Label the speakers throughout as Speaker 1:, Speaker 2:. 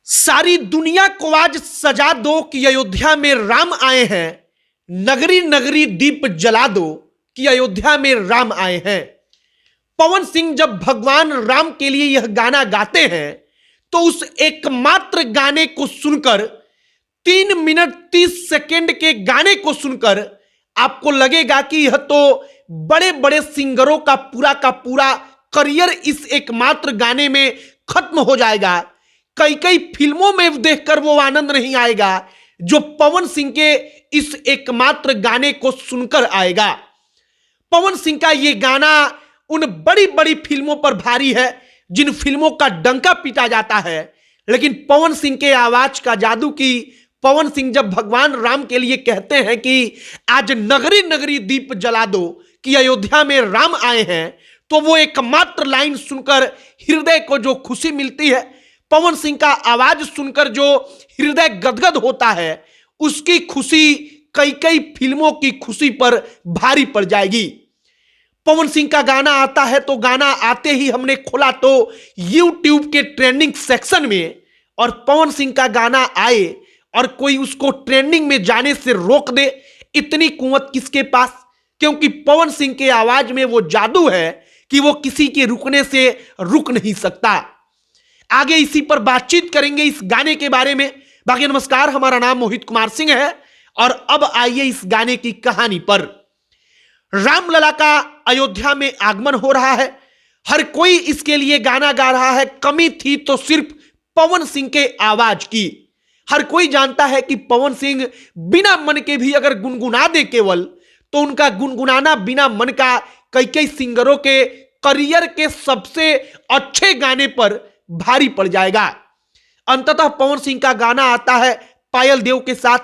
Speaker 1: सारी दुनिया को आज सजा दो कि अयोध्या में राम आए हैं, नगरी नगरी दीप जला दो कि अयोध्या में राम आए हैं। पवन सिंह जब भगवान राम के लिए यह गाना गाते हैं तो उस एकमात्र गाने को सुनकर 3 मिनट 30 सेकेंड के गाने को सुनकर आपको लगेगा कि यह तो बड़े बड़े सिंगरों का पूरा करियर इस एकमात्र गाने में खत्म हो जाएगा। कई कई फिल्मों में देखकर वो आनंद नहीं आएगा जो पवन सिंह के इस एकमात्र गाने को सुनकर आएगा। पवन सिंह का ये गाना उन बड़ी बड़ी फिल्मों पर भारी है जिन फिल्मों का डंका पीटा जाता है, लेकिन पवन सिंह के आवाज का जादू की पवन सिंह जब भगवान राम के लिए कहते हैं कि आज नगरी नगरी दीप जला दो कि अयोध्या में राम आए हैं, तो वो एकमात्र लाइन सुनकर हृदय को जो खुशी मिलती है, पवन सिंह का आवाज सुनकर जो हृदय गदगद होता है, उसकी खुशी कई कई फिल्मों की खुशी पर भारी पड़ जाएगी। पवन सिंह का गाना आता है तो गाना आते ही हमने खोला तो YouTube के ट्रेंडिंग सेक्शन में, और पवन सिंह का गाना आए और कोई उसको ट्रेंडिंग में जाने से रोक दे, इतनी कुंवत किसके पास? क्योंकि पवन सिंह के आवाज में वो जादू है कि वो किसी के रुकने से रुक नहीं सकता। आगे इसी पर बातचीत करेंगे इस गाने के बारे में। बाकी नमस्कार, हमारा नाम मोहित कुमार सिंह है और अब आइए इस गाने की कहानी पर। रामलला का अयोध्या में आगमन हो रहा है, हर कोई इसके लिए गाना गा रहा है। कमी थी तो सिर्फ पवन सिंह के आवाज की। हर कोई जानता है कि पवन सिंह बिना मन के भी अगर गुनगुना दे केवल, तो उनका गुनगुनाना बिना मन का कई कई सिंगरों के करियर के सबसे अच्छे गाने पर भारी पड़ जाएगा। अंततः पवन सिंह का गाना आता है पायल देव के साथ।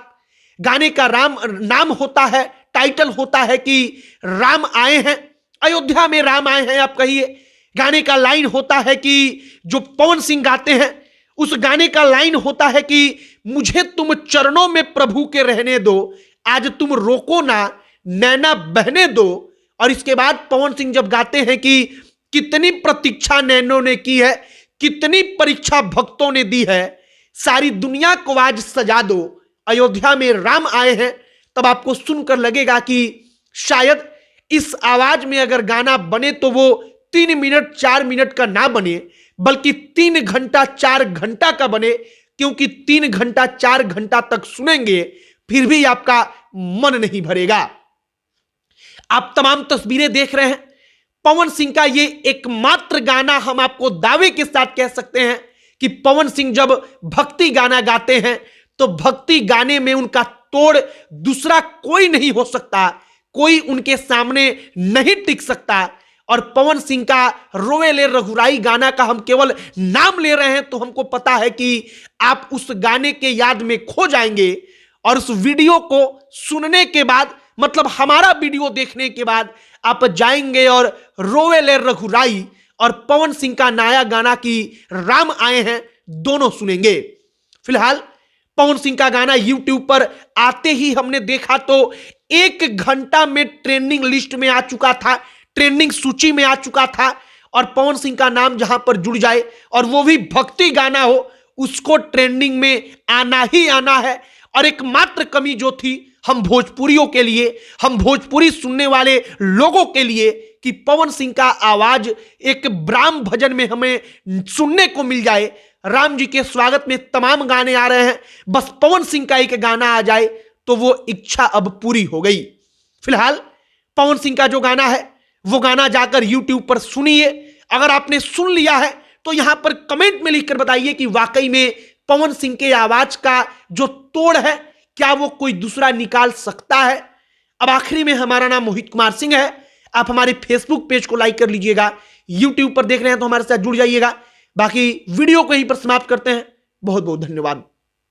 Speaker 1: गाने का नाम होता है, टाइटल होता है कि राम आए हैं, अयोध्या में राम आए हैं आप कहिए। गाने का लाइन होता है कि जो पवन सिंह गाते हैं उस गाने का लाइन होता है कि मुझे तुम चरणों में प्रभु के रहने दो, आज तुम रोको ना नैना बहने दो। और इसके बाद पवन सिंह जब गाते हैं कि कितनी प्रतीक्षा नैनों ने की है, कितनी परीक्षा भक्तों ने दी है, सारी दुनिया को आज सजा दो, अयोध्या में राम आए हैं, तब आपको सुनकर लगेगा कि शायद इस आवाज में अगर गाना बने तो वो 3 मिनट 4 मिनट का ना बने, बल्कि 3 घंटा 4 घंटा का बने। क्योंकि 3 घंटा 4 घंटा तक सुनेंगे फिर भी आपका मन नहीं भरेगा। आप तमाम तस्वीरें देख रहे हैं, पवन सिंह का ये एकमात्र गाना हम आपको दावे के साथ कह सकते हैं कि पवन सिंह जब भक्ति गाना गाते हैं तो भक्ति गाने में उनका तोड़ दूसरा कोई नहीं हो सकता, कोई उनके सामने नहीं टिक सकता। और पवन सिंह का रोए ले रघुराई गाना का हम केवल नाम ले रहे हैं तो हमको पता है कि आप उस गाने के याद में खो जाएंगे। और उस वीडियो को सुनने के बाद, मतलब हमारा वीडियो देखने के बाद, आप जाएंगे और रोए ले रघुराई और पवन सिंह का नया गाना की राम आए हैं दोनों सुनेंगे। फिलहाल पवन सिंह का गाना YouTube पर आते ही हमने देखा तो 1 घंटा में ट्रेंडिंग लिस्ट में आ चुका था, ट्रेंडिंग सूची में आ चुका था। और पवन सिंह का नाम जहां पर जुड़ जाए और वो भी भक्ति गाना हो, उसको ट्रेंडिंग में आना ही आना है। और एकमात्र कमी जो थी हम भोजपुरियों के लिए, हम भोजपुरी सुनने वाले लोगों के लिए, कि पवन सिंह का आवाज एक ब्राह्म भजन में हमें सुनने को मिल जाए। राम जी के स्वागत में तमाम गाने आ रहे हैं, बस पवन सिंह का एक गाना आ जाए तो वो इच्छा अब पूरी हो गई। फिलहाल पवन सिंह का जो गाना है वो गाना जाकर YouTube पर सुनिए। अगर आपने सुन लिया है तो यहां पर कमेंट में लिखकर बताइए कि वाकई में पवन सिंह के आवाज का जो तोड़ है, क्या वो कोई दूसरा निकाल सकता है? अब आखिरी में हमारा नाम मोहित कुमार सिंह है। आप हमारे फेसबुक पेज को लाइक कर लीजिएगा, YouTube पर देख रहे हैं तो हमारे साथ जुड़ जाइएगा। बाकी वीडियो को यहीं पर समाप्त करते हैं। बहुत बहुत धन्यवाद।